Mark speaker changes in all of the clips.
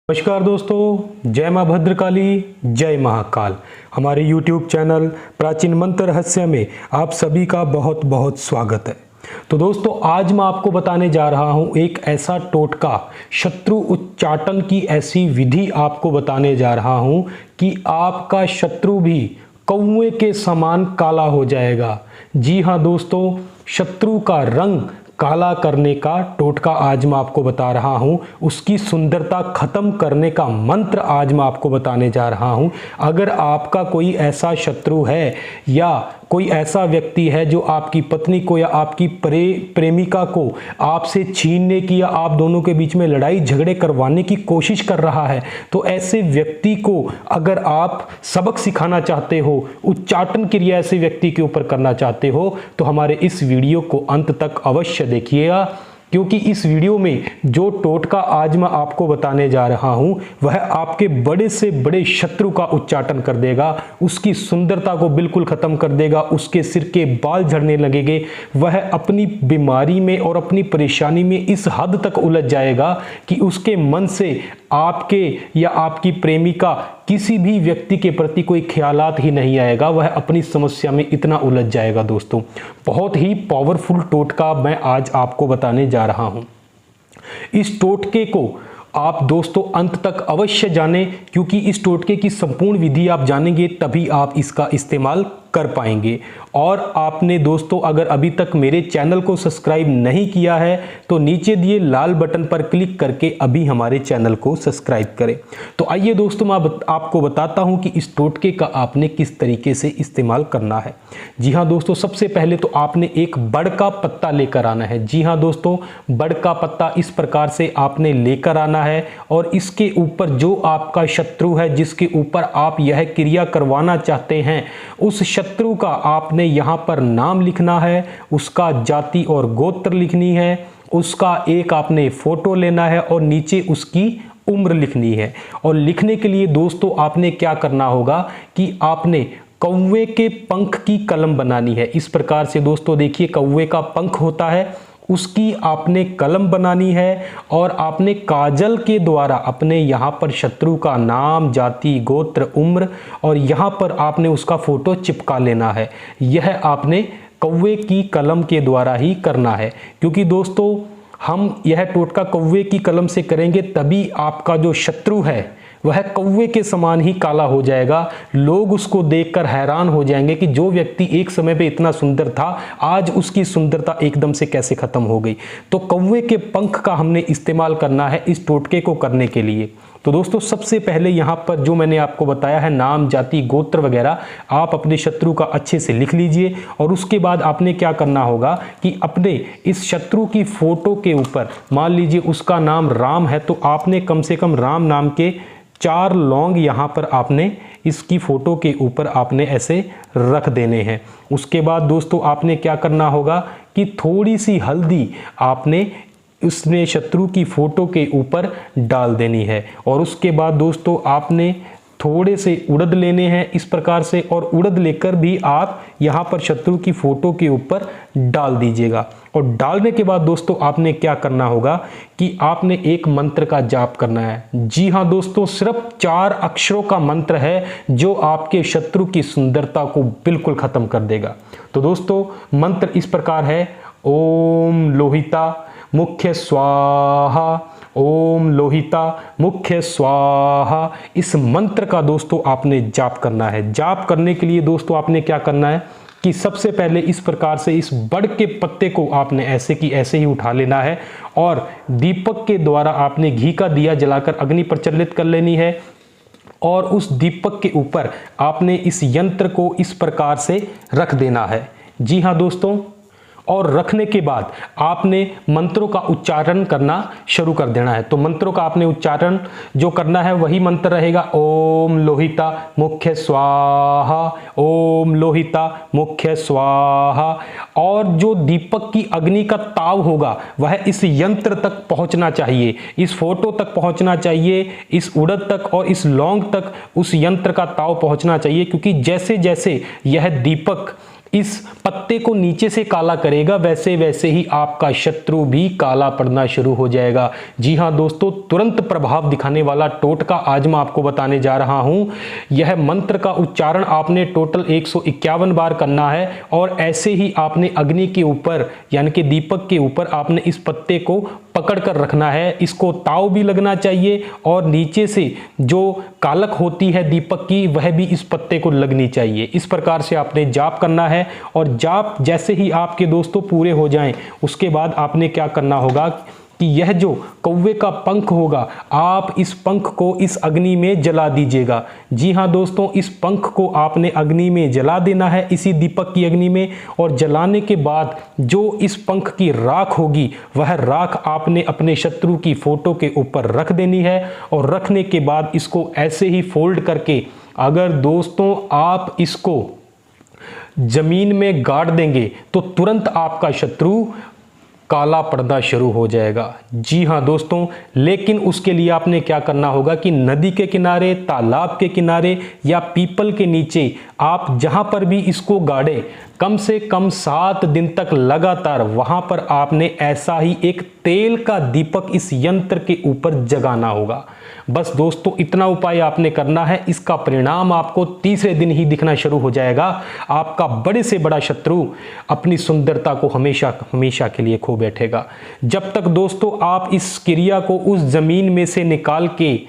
Speaker 1: नमस्कार दोस्तों, जय माँ भद्रकाली, जय महाकाल। हमारे YouTube चैनल प्राचीन मंत्र रहस्य में आप सभी का बहुत बहुत स्वागत है। तो दोस्तों, आज मैं आपको बताने जा रहा हूँ एक ऐसा टोटका, शत्रु उच्चाटन की ऐसी विधि आपको बताने जा रहा हूँ कि आपका शत्रु भी कौवे के समान काला हो जाएगा। जी हाँ दोस्तों, शत्रु का रंग काला करने का टोटका आज मैं आपको बता रहा हूं। उसकी सुंदरता खत्म करने का मंत्र आज मैं आपको बताने जा रहा हूं। अगर आपका कोई ऐसा शत्रु है या कोई ऐसा व्यक्ति है जो आपकी पत्नी को या आपकी प्रेमिका को आपसे छीनने की या आप दोनों के बीच में लड़ाई झगड़े करवाने की कोशिश कर रहा है, तो ऐसे व्यक्ति को अगर आप सबक सिखाना चाहते हो, उच्चाटन क्रिया ऐसे व्यक्ति के ऊपर करना चाहते हो, तो हमारे इस वीडियो को अंत तक अवश्य देखिएगा, क्योंकि इस वीडियो में जो टोटका आज मैं आपको बताने जा रहा हूं वह आपके बड़े से बड़े शत्रु का उच्चाटन कर देगा, उसकी सुंदरता को बिल्कुल खत्म कर देगा, उसके सिर के बाल झड़ने लगेंगे, वह अपनी बीमारी में और अपनी परेशानी में इस हद तक उलझ जाएगा कि उसके मन से आपके या आपकी प्रेमिका किसी भी व्यक्ति के प्रति कोई ख्यालात ही नहीं आएगा। वह अपनी समस्या में इतना उलझ जाएगा। दोस्तों, बहुत ही पावरफुल टोटका मैं आज आपको बताने जा रहा हूं। इस टोटके को आप दोस्तों अंत तक अवश्य जानें, क्योंकि इस टोटके की संपूर्ण विधि आप जानेंगे तभी आप इसका इस्तेमाल कर पाएंगे। और आपने दोस्तों अगर अभी तक मेरे चैनल को सब्सक्राइब नहीं किया है तो नीचे दिए लाल बटन पर क्लिक करके अभी हमारे चैनल को सब्सक्राइब करें। तो आइए दोस्तों, मैं आपको बताता हूं कि इस टोटके का आपने किस तरीके से इस्तेमाल करना है। जी हाँ दोस्तों, सबसे पहले तो आपने एक बड़ का पत्ता लेकर आना है। जी हाँ दोस्तों, बड़ का पत्ता इस प्रकार से आपने लेकर आना है और इसके ऊपर जो आपका शत्रु है, जिसके ऊपर आप यह क्रिया करवाना चाहते हैं, उस शत्रु का आपने यहाँ पर नाम लिखना है, उसका जाति और गोत्र लिखनी है, उसका एक आपने फोटो लेना है और नीचे उसकी उम्र लिखनी है। और लिखने के लिए दोस्तों आपने क्या करना होगा कि आपने कौवे के पंख की कलम बनानी है। इस प्रकार से दोस्तों देखिए, कौवे का पंख होता है, उसकी आपने कलम बनानी है और आपने काजल के द्वारा अपने यहाँ पर शत्रु का नाम, जाति, गोत्र, उम्र और यहाँ पर आपने उसका फोटो चिपका लेना है। यह आपने कौवे की कलम के द्वारा ही करना है, क्योंकि दोस्तों हम यह टोटका कौवे की कलम से करेंगे तभी आपका जो शत्रु है वह कौवे के समान ही काला हो जाएगा। लोग उसको देखकर हैरान हो जाएंगे कि जो व्यक्ति एक समय पे इतना सुंदर था, आज उसकी सुंदरता एकदम से कैसे खत्म हो गई। तो कौवे के पंख का हमने इस्तेमाल करना है इस टोटके को करने के लिए। तो दोस्तों सबसे पहले यहाँ पर जो मैंने आपको बताया है नाम, जाति, गोत्र वगैरह, आप अपने शत्रु का अच्छे से लिख लीजिए। और उसके बाद आपने क्या करना होगा कि अपने इस शत्रु की फोटो के ऊपर, मान लीजिए उसका नाम राम है, तो आपने कम से कम राम नाम के 4 लौंग यहाँ पर आपने इसकी फोटो के ऊपर आपने ऐसे रख देने हैं। उसके बाद दोस्तों आपने क्या करना होगा कि थोड़ी सी हल्दी आपने उसने शत्रु की फोटो के ऊपर डाल देनी है। और उसके बाद दोस्तों आपने थोड़े से उड़द लेने हैं इस प्रकार से, और उड़द लेकर भी आप यहाँ पर शत्रु की फोटो के ऊपर डाल दीजिएगा। और डालने के बाद दोस्तों आपने क्या करना होगा कि आपने एक मंत्र का जाप करना है। जी हाँ दोस्तों, सिर्फ 4 अक्षरों का मंत्र है जो आपके शत्रु की सुंदरता को बिल्कुल खत्म कर देगा। तो दोस्तों मंत्र इस प्रकार है, ओम लोहिता मुख्य स्वाहा, ओम लोहिता मुख्य स्वाहा। इस मंत्र का दोस्तों आपने जाप करना है। जाप करने के लिए दोस्तों आपने क्या करना है कि सबसे पहले इस प्रकार से इस बड़ के पत्ते को आपने ऐसे की ऐसे ही उठा लेना है और दीपक के द्वारा आपने घी का दिया जलाकर अग्नि प्रज्वलित कर लेनी है। और उस दीपक के ऊपर आपने इस यंत्र को इस प्रकार से रख देना है। जी हाँ दोस्तों, और रखने के बाद आपने मंत्रों का उच्चारण करना शुरू कर देना है। तो मंत्रों का आपने उच्चारण जो करना है वही मंत्र रहेगा, ओम लोहिता मुख्य स्वाहा, ओम लोहिता मुख्य स्वाहा। और जो दीपक की अग्नि का ताव होगा वह इस यंत्र तक पहुंचना चाहिए, इस फोटो तक पहुंचना चाहिए, इस उड़द तक और इस लौंग तक उस यंत्र का ताव पहुंचना चाहिए। क्योंकि जैसे जैसे यह दीपक इस पत्ते को नीचे से काला करेगा, वैसे वैसे ही आपका शत्रु भी काला पड़ना शुरू हो जाएगा। जी हाँ दोस्तों, तुरंत प्रभाव दिखाने वाला टोटका आज मैं आपको बताने जा रहा हूं। यह मंत्र का उच्चारण आपने टोटल 151 बार करना है और ऐसे ही आपने अग्नि के ऊपर यानी कि दीपक के ऊपर आपने इस पत्ते को पकड़ कर रखना है। इसको ताव भी लगना चाहिए और नीचे से जो कालक होती है दीपक की वह भी इस पत्ते को लगनी चाहिए। इस प्रकार से आपने जाप करना है और जाप जैसे ही आपके दोस्तों पूरे हो जाएं उसके बाद आपने क्या करना होगा कि यह जो कौवे का पंख होगा आप इस पंख को इस अग्नि में जला दीजिएगा। जी हाँ दोस्तों, इस पंख को आपने अग्नि में जला देना है, इसी दीपक की अग्नि में। और जलाने के बाद जो इस पंख की राख होगी वह राख आपने अपने शत्रु की फोटो के ऊपर रख देनी है। और रखने के बाद इसको ऐसे ही फोल्ड करके अगर दोस्तों आप इसको जमीन में गाड़ देंगे तो तुरंत आपका शत्रु काला पड़ना शुरू हो जाएगा। जी हाँ दोस्तों, लेकिन उसके लिए आपने क्या करना होगा कि नदी के किनारे, तालाब के किनारे या पीपल के नीचे आप जहां पर भी इसको गाड़े कम से कम 7 दिन तक लगातार वहां पर आपने ऐसा ही एक तेल का दीपक इस यंत्र के ऊपर जगाना होगा। बस दोस्तों इतना उपाय आपने करना है, इसका परिणाम आपको तीसरे दिन ही दिखना शुरू हो जाएगा। आपका बड़े से बड़ा शत्रु अपनी सुंदरता को हमेशा हमेशा के लिए खो बैठेगा। जब तक दोस्तों आप इस क्रिया को उस जमीन में से निकाल के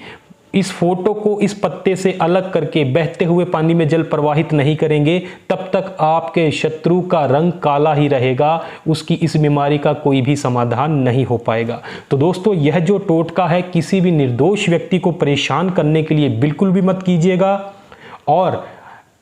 Speaker 1: इस फोटो को इस पत्ते से अलग करके बहते हुए पानी में जल प्रवाहित नहीं करेंगे तब तक आपके शत्रु का रंग काला ही रहेगा, उसकी इस बीमारी का कोई भी समाधान नहीं हो पाएगा। तो दोस्तों यह जो टोटका है किसी भी निर्दोष व्यक्ति को परेशान करने के लिए बिल्कुल भी मत कीजिएगा। और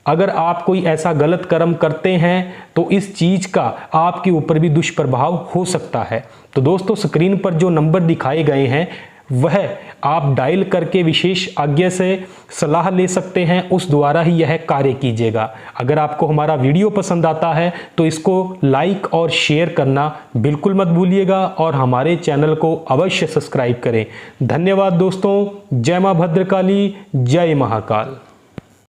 Speaker 1: अगर आप कोई ऐसा गलत कर्म करते हैं तो इस चीज का आपके ऊपर भी दुष्प्रभाव हो सकता है। तो दोस्तों स्क्रीन पर जो नंबर दिखाए गए हैं वह आप डायल करके विशेष आज्ञा से सलाह ले सकते हैं, उस द्वारा ही यह कार्य कीजिएगा। अगर आपको हमारा वीडियो पसंद आता है तो इसको लाइक और शेयर करना बिल्कुल मत भूलिएगा और हमारे चैनल को अवश्य सब्सक्राइब करें। धन्यवाद दोस्तों। जय मां भद्रकाली, जय महाकाल।